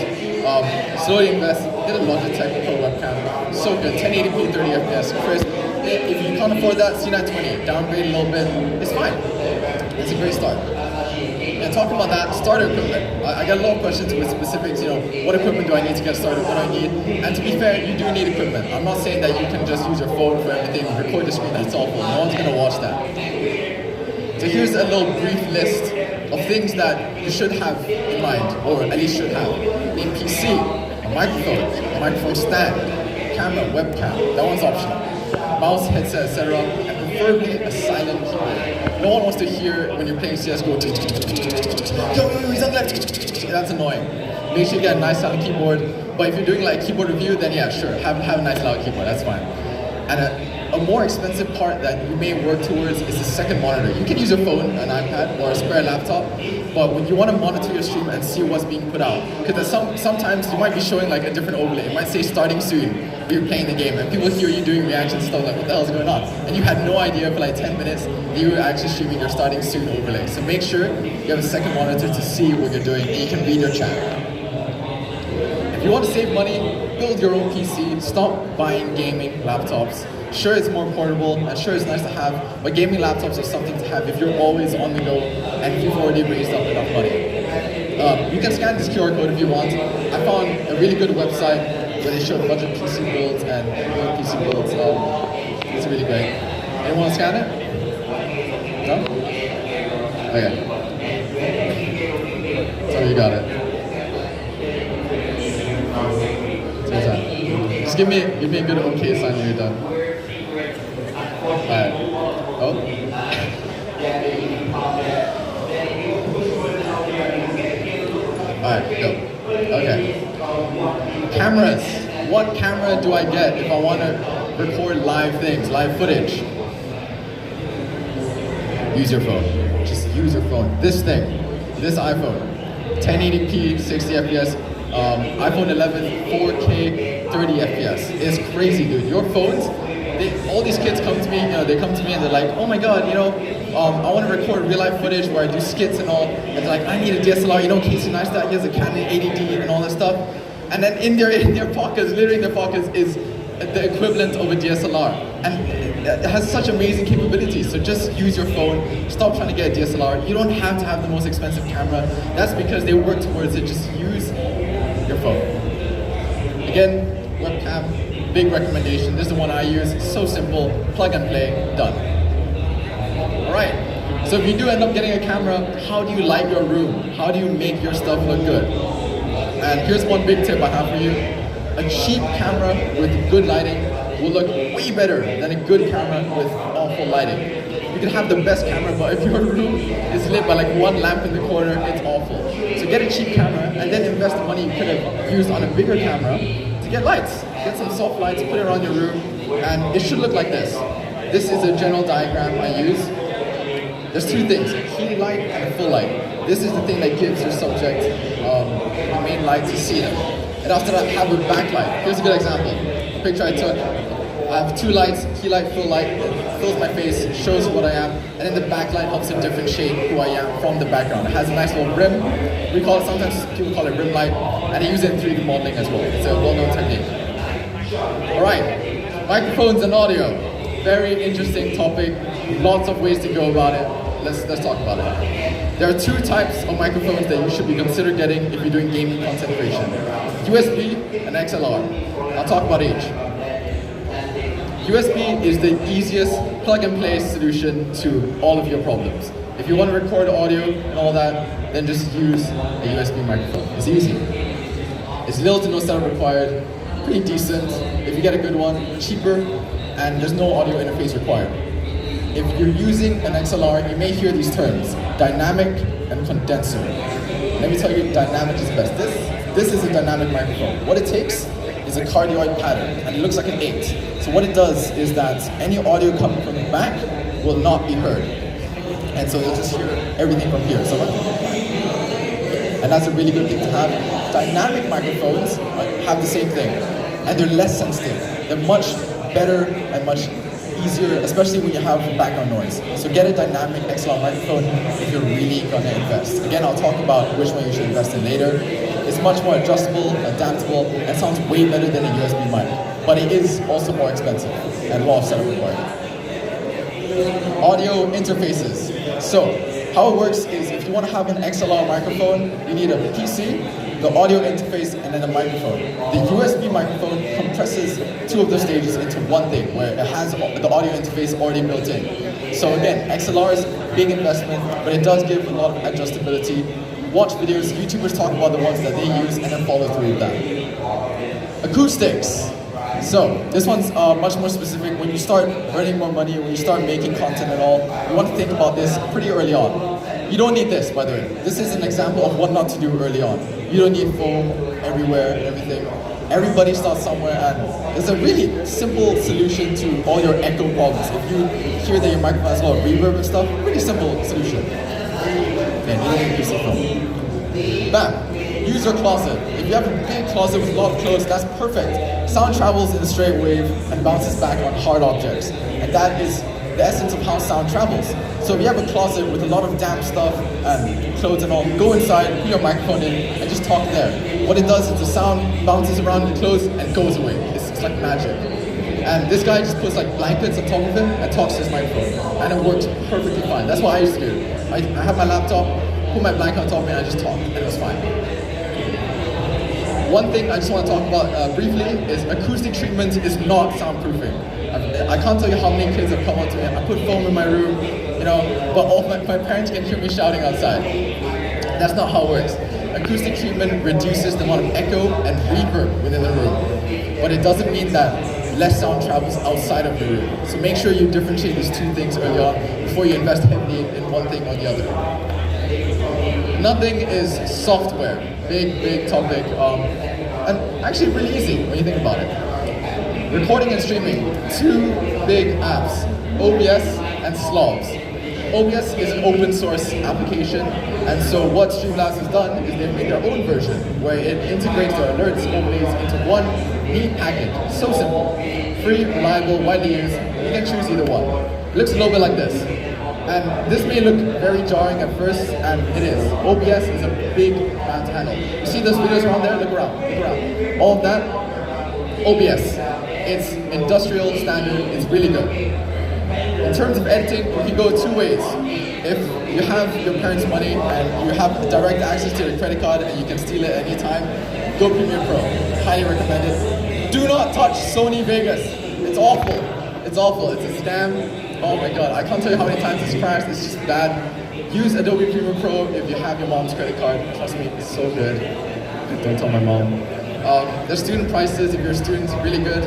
Slowly invest, get a Logitech Pro webcam. So good, 1080p, 30 FPS, crisp. If you can't afford that, C920, downgrade a little bit, it's fine. It's a great start. And talking about that, starter equipment. I got a lot of questions with specifics, what equipment do I need to get started, what do I need? And to be fair, you do need equipment. I'm not saying that you can just use your phone for everything, record the screen, that's awful. No one's gonna watch that. So here's a little brief list of things that you should have in mind, or at least should have. A PC, a microphone stand, camera, webcam, that one's optional. Mouse, headset, etc. And preferably a silent keyboard. No one wants to hear when you're playing CSGO, yo, he's on left, that's annoying. Make sure you get a nice silent keyboard, but if you're doing like keyboard review, then yeah, sure, have a nice loud keyboard, that's fine. And a more expensive part that you may work towards is the second monitor. You can use your phone, an iPad, or a spare laptop, but when you want to monitor your stream and see what's being put out, because sometimes you might be showing like a different overlay. It might say starting soon, when you're playing the game, and people hear you doing reactions stuff like, what the hell is going on? And you had no idea for like 10 minutes that you were actually streaming your starting soon overlay. So make sure you have a second monitor to see what you're doing, and you can read your chat. If you want to save money, build your own PC, stop buying gaming laptops. Sure, it's more portable, and sure, it's nice to have, but gaming laptops are something to have if you're always on the go, and if you've already raised up enough money. You can scan this QR code if you want. I found a really good website where they show a bunch of PC builds and PC builds. It's really great. Anyone want to scan it? No? Okay. So you got it. Just give me a good okay sign when you're done. Alright. Oh. Alright, go. Okay. Cameras. What camera do I get if I want to record live things, live footage? Use your phone. Just use your phone. This thing. This iPhone. 1080p, 60 FPS. iPhone 11, 4K, 30 FPS. It's crazy, dude. Your phones, all these kids come to me, they come to me and they're like, oh my god, I want to record real life footage where I do skits and all. And they're like, I need a DSLR, Casey Neistat, he has a Canon 80D and all that stuff. And then in their pockets, literally in their pockets, is the equivalent of a DSLR. And it has such amazing capabilities. So just use your phone. Stop trying to get a DSLR. You don't have to have the most expensive camera. That's because they work towards it. Just use your phone. Again, webcam, big recommendation. This is the one I use. It's so simple. Plug and play. Done. Alright. So if you do end up getting a camera, how do you light your room? How do you make your stuff look good? And here's one big tip I have for you. A cheap camera with good lighting will look way better than a good camera with awful lighting. can have the best camera, but if your room is lit by like one lamp in the corner, it's awful. So get a cheap camera and then invest the money you could have used on a bigger camera to get lights. Get some soft lights, put it around your room, and it should look like this. This is a general diagram I use. There's two things, a key light and a full light. This is the thing that gives your subject the main light to see them. And after that, have a backlight. Here's a good example. A picture I took. I have two lights, key light, full light, it fills my face, shows what I am, and then the backlight helps to differentiate who I am from the background. It has a nice little rim. We call it, sometimes people call it rim light, and I use it in 3D modeling as well. It's a well-known technique. Alright, microphones and audio. Very interesting topic, lots of ways to go about it. Let's talk about it. There are two types of microphones that you should be considered getting if you're doing gaming content creation. USB and XLR. I'll talk about each. USB is the easiest plug-and-play solution to all of your problems. If you want to record audio and all that, then just use a USB microphone. It's easy. It's little to no setup required, pretty decent. If you get a good one, cheaper, and there's no audio interface required. If you're using an XLR, you may hear these terms, dynamic and condenser. Let me tell you, dynamic is best. This is a dynamic microphone. What it takes is a cardioid pattern, and it looks like an 8. So what it does is that any audio coming from the back will not be heard. And so you'll just hear everything from here. So, and that's a really good thing to have. Dynamic microphones have the same thing, and they're less sensitive. They're much better and much easier, especially when you have background noise. So get a dynamic XLR microphone if you're really gonna invest. Again, I'll talk about which one you should invest in later. It's much more adjustable, adaptable, and sounds way better than a USB mic. But it is also more expensive and a lot of setup required. Audio interfaces. So, how it works is if you want to have an XLR microphone, you need a PC, the audio interface, and then a microphone. The USB microphone compresses two of those stages into one thing, where it has the audio interface already built in. So again, XLR is a big investment, but it does give a lot of adjustability. Watch videos, YouTubers talk about the ones that they use, and then follow through with that. Acoustics. So, this one's much more specific. When you start earning more money, when you start making content and all, you want to think about this pretty early on. You don't need this, by the way. This is an example of what not to do early on. You don't need foam everywhere and everything. Everybody starts somewhere, and there's a really simple solution to all your echo problems. If you hear that your microphone has a lot of reverb and stuff, pretty simple solution. Okay, you don't need to use the foam. Bam. Use your closet. If you have a big closet with a lot of clothes, that's perfect. Sound travels in a straight wave and bounces back on hard objects. And that is the essence of how sound travels. So if you have a closet with a lot of damp stuff and clothes and all, go inside, put your microphone in, and just talk there. What it does is the sound bounces around the clothes and goes away. It's like magic. And this guy just puts like blankets on top of him and talks to his microphone. And it works perfectly fine. That's what I used to do. I have my laptop, put my blanket on top of me, and I just talk, and it was fine. One thing I just want to talk about briefly is acoustic treatment is not soundproofing. I can't tell you how many kids have come up to me. I put foam in my room, you know, but all my parents can hear me shouting outside. That's not how it works. Acoustic treatment reduces the amount of echo and reverb within the room, but it doesn't mean that less sound travels outside of the room. So make sure you differentiate these two things early on before you invest heavily in one thing or the other. Another thing is software. Big topic, and actually really easy when you think about it. Recording and streaming, two big apps, OBS and Slobs. OBS is an open source application, and so what Streamlabs has done is they've made their own version where it integrates their alerts, overlays into one neat package. So simple, free, reliable, widely used. You can choose either one. It looks a little bit like this. And this may look very jarring at first, and it is. OBS is a big band to handle. You see those videos around there? Look around. All of that, OBS. It's industrial standard, it's really good. In terms of editing, you can go two ways. If you have your parents' money and you have direct access to your credit card and you can steal it anytime, go Premiere Pro. Highly recommend it. Do not touch Sony Vegas. It's awful. It's awful. It's a scam. Oh my god, I can't tell you how many times it's crashed, it's just bad. Use Adobe Premiere Pro if you have your mom's credit card. Trust me, it's so good. Don't tell my mom. There's student prices, if you're a student, it's really good.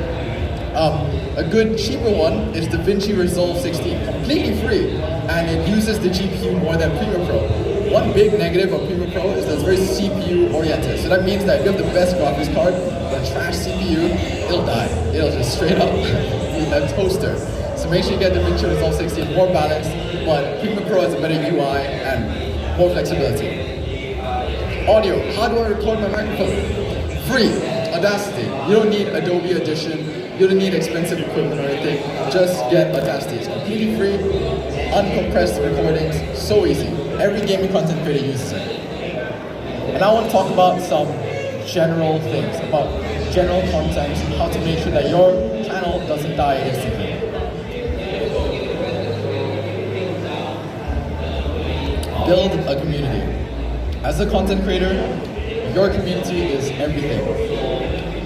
A good cheaper one is DaVinci Resolve 16, completely free, and it uses the GPU more than Premiere Pro. One big negative of Premiere Pro is that it's very CPU oriented. So that means that if you have the best graphics card, but a trash CPU, it'll die. It'll just straight up be a toaster. So make sure you get DaVinci Resolve 16, more balanced, but Premiere Pro has a better UI and more flexibility. Audio, how do I record my microphone? Free, Audacity. You don't need Adobe Audition, you don't need expensive equipment or anything, just get Audacity. It's completely free, uncompressed recordings, so easy. Every gaming content creator uses it. And I want to talk about some general things, about general content, how to make sure that your channel doesn't die instantly. Build a community. As a content creator, your community is everything.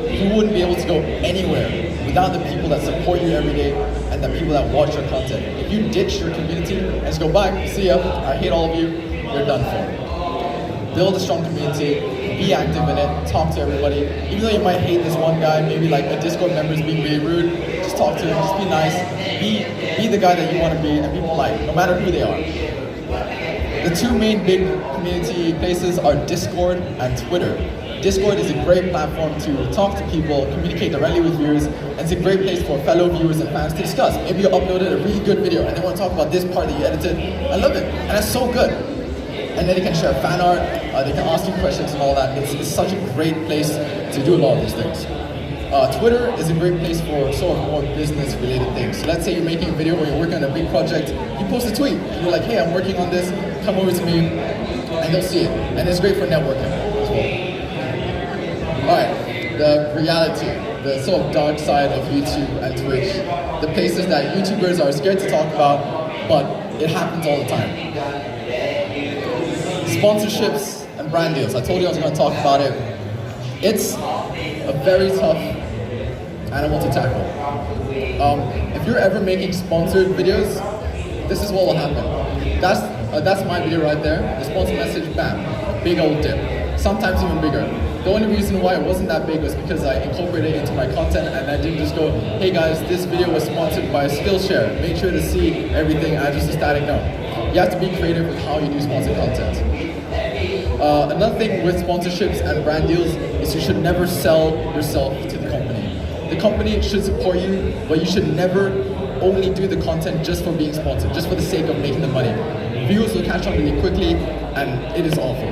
You wouldn't be able to go anywhere without the people that support you every day and the people that watch your content. If you ditch your community and just go bye, see ya, I hate all of you, you're done for. Build a strong community, be active in it, talk to everybody. Even though you might hate this one guy, maybe like a Discord member is being really rude, just talk to him, just be nice, be the guy that you want to be and be polite, no matter who they are. The two main big community places are Discord and Twitter. Discord is a great platform to talk to people, communicate directly with viewers, and it's a great place for fellow viewers and fans to discuss. Maybe you uploaded a really good video and they want to talk about this part that you edited. I love it, and that's so good. And then they can share fan art, they can ask you questions and all that. It's such a great place to do a lot of these things. Twitter is a great place for sort of more business related things. So let's say you're making a video or you're working on a big project, you post a tweet, and you're like, hey, I'm working on this, come over to me, and they'll see it. And it's great for networking as well. Alright, the reality, the sort of dark side of YouTube and Twitch, the places that YouTubers are scared to talk about, but it happens all the time. Sponsorships and brand deals. I told you I was going to talk about it. It's a very tough animal to tackle. If you're ever making sponsored videos, this is what will happen. That's my video right there. The sponsor message, bam, big old dip. Sometimes even bigger. The only reason why it wasn't that big was because I incorporated it into my content and I didn't just go, hey guys, this video was sponsored by Skillshare. Make sure to see everything, add just a static note. You have to be creative with how you do sponsored content. Another thing with sponsorships and brand deals is you should never sell yourself to the company. The company should support you, but you should never only do the content just for being sponsored, just for the sake of making the money. Views will catch on really quickly, and it is awful.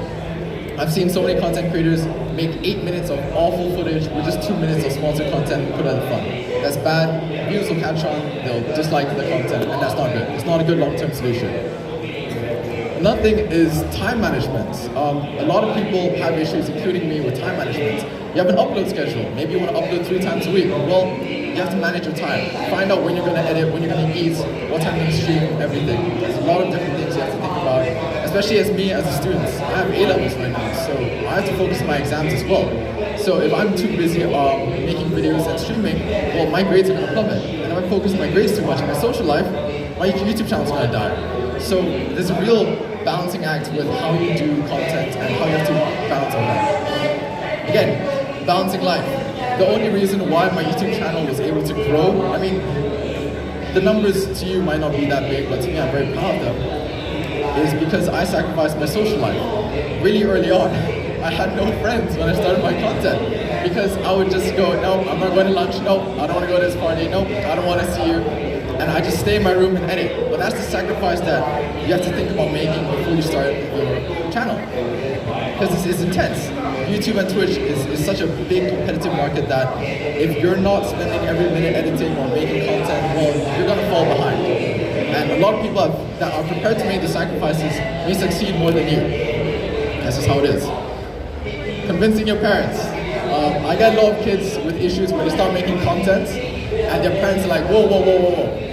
I've seen so many content creators make 8 minutes of awful footage with just 2 minutes of sponsored content put at the front. That's bad, views will catch on, they'll dislike the content, and that's not good. It's not a good long-term solution. Another thing is time management. A lot of people have issues, including me, with time management. You have an upload schedule. Maybe you want to upload 3 times a week. Well, you have to manage your time. Find out when you're going to edit, when you're going to eat, what time you're going to stream, everything. There's a lot of different things you have to think about. Especially as me, as a student. I have A-levels right now, so I have to focus on my exams as well. So if I'm too busy making videos and streaming, well, my grades are going to plummet. And if I focus on my grades too much in my social life, my YouTube channel is going to die. So there's a real balancing act with how you do content and how you have to balance on that. Again, balancing life. The only reason why my YouTube channel was able to grow, I mean, the numbers to you might not be that big, but to me I'm very proud of them, is because I sacrificed my social life. Really early on, I had no friends when I started my content because I would just go, no, I'm not going to lunch, no, I don't want to go to this party, no, I don't want to see you. And I just stay in my room and edit. But that's the sacrifice that you have to think about making before you start your channel. Because this is intense. YouTube and Twitch is such a big competitive market that if you're not spending every minute editing or making content, well, you're going to fall behind. And a lot of people that are prepared to make the sacrifices may succeed more than you. That's just how it is. Convincing your parents. I get a lot of kids with issues when they start making content and their parents are like, whoa, whoa, whoa, whoa, whoa.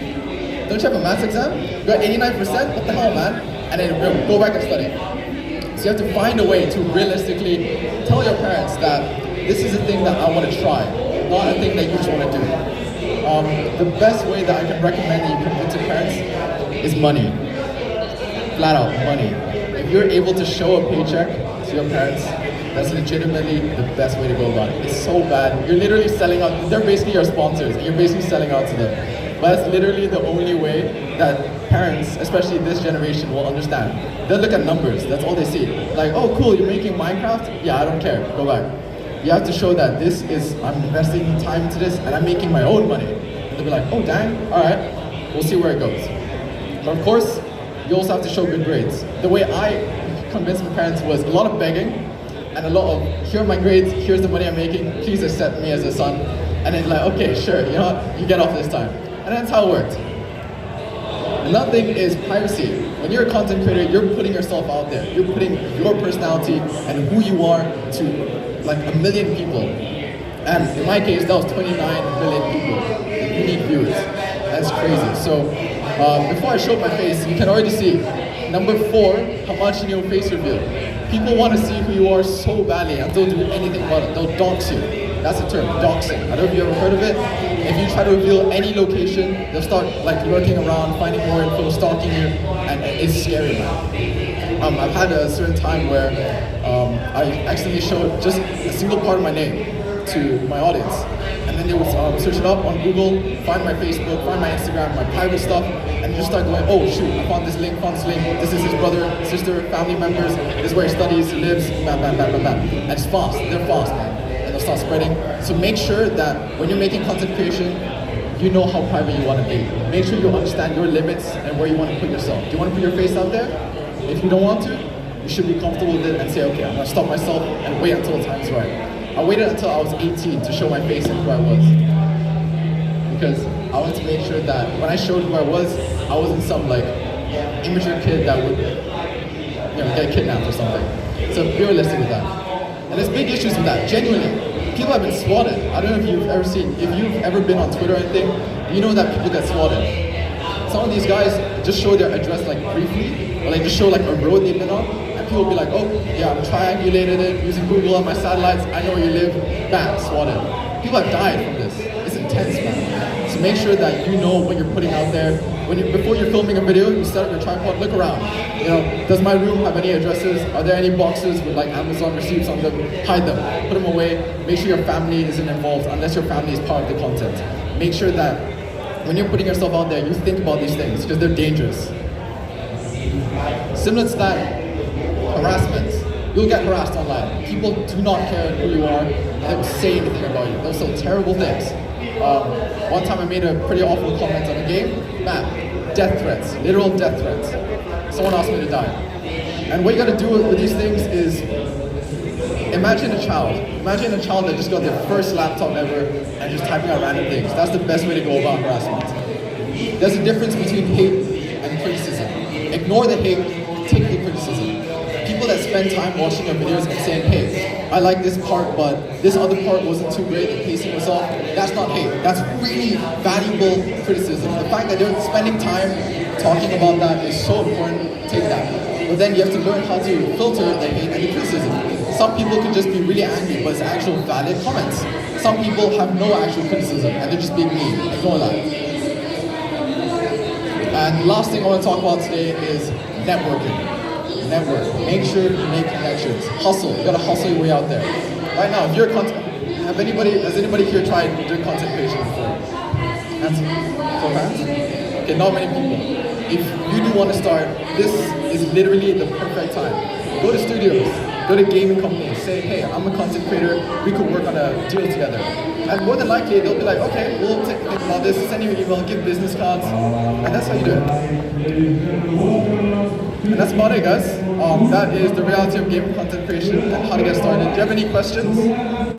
Don't you have a maths exam? You got 89%? What the hell, man? And then go back and study. So you have to find a way to realistically tell your parents that this is a thing that I want to try, not a thing that you just want to do. The best way that I can recommend that you convince your parents is money. Flat out, money. If you're able to show a paycheck to your parents, that's legitimately the best way to go about it. It's so bad. You're literally selling out. They're basically your sponsors. And you're basically selling out to them. But it's literally the only way that parents, especially this generation, will understand. They'll look at numbers. That's all they see. Like, oh, cool, you're making Minecraft? Yeah, I don't care. Go back. You have to show that I'm investing time into this and I'm making my own money. And they'll be like, oh, dang, all right, we'll see where it goes. But of course, you also have to show good grades. The way I convinced my parents was a lot of begging and a lot of, here are my grades, here's the money I'm making, please accept me as a son. And then like, okay, sure, you know what, you get off this time. And that's how it worked. Another thing is privacy. When you're a content creator, you're putting yourself out there. You're putting your personality and who you are to like 1 million people. And in my case, that was 29 million people, unique viewers. That's crazy. So before I show my face, you can already see number 4, Hamaji Neo face reveal. People want to see who you are so badly and they'll do anything about it. They'll dox you. That's the term, doxing. I don't know if you ever heard of it. If you try to reveal any location, they'll start like lurking around, finding more info, stalking you, and it's scary, man. I've had a certain time where I accidentally showed just a single part of my name to my audience. And then they would search it up on Google, find my Facebook, find my Instagram, my private stuff, and just start going, oh shoot, I found this link, this is his brother, sister, family members, this is where he studies, lives, bam, bam, bam, bam, bam. And it's fast, they're fast, man. And they'll start spreading. So make sure that when you're making content creation, you know how private you want to be. Make sure you understand your limits and where you want to put yourself. Do you want to put your face out there? If you don't want to, you should be comfortable with it and say, okay, I'm going to stop myself and wait until the time's right. I waited until I was 18 to show my face and who I was. Because I wanted to make sure that when I showed who I wasn't some like immature kid that would get kidnapped or something. So be realistic with that. And there's big issues with that, genuinely. People have been swatted. I don't know if you've ever been on Twitter or anything, you know that people get swatted. Some of these guys just show their address like briefly, or like just show like a road they've been on, and people will be like, oh yeah, I've triangulated it using Google on my satellites, I know where you live, bam, swatted. People have died from this. It's intense, man. So make sure that you know what you're putting out there. Before you're filming a video, you set up your tripod, look around. You know, does my room have any addresses? Are there any boxes with like Amazon receipts on them? Hide them, put them away. Make sure your family isn't involved unless your family is part of the content. Make sure that when you're putting yourself out there, you think about these things because they're dangerous. Similar to that, harassment. You'll get harassed online. People do not care who you are, and they will say anything about you. They'll say terrible things. One time I made a pretty awful comment on a game, man, death threats, literal death threats. Someone asked me to die. And what you gotta do with these things is, imagine a child that just got their first laptop ever and just typing out random things. That's the best way to go about harassment. There's a difference between hate and criticism. Ignore the hate, take the criticism. People that spend time watching your videos and saying, hey, I like this part, but this other part wasn't too great, the pacing was off, that's not hate. That's really valuable criticism. The fact that they're spending time talking about that is so important, take that. But then you have to learn how to filter the hate and the criticism. Some people can just be really angry, but it's actual valid comments. Some people have no actual criticism, and they're just being mean. Ignore that. And the last thing I want to talk about today is networking. Network. Make sure you make connections. Hustle. You gotta hustle your way out there. Right now, if you're has anybody here tried doing content creation before? Hands? Show hands? Okay, not many people. If you do want to start, this is literally the perfect time. Go to studios, go to gaming companies, say, hey, I'm a content creator, we could work on a deal together. And more than likely, they'll be like, okay, we'll think about this, send you an email, give business cards, and that's how you do it. And that's about it, guys. That is the reality of gaming content creation and how to get started. Do you have any questions?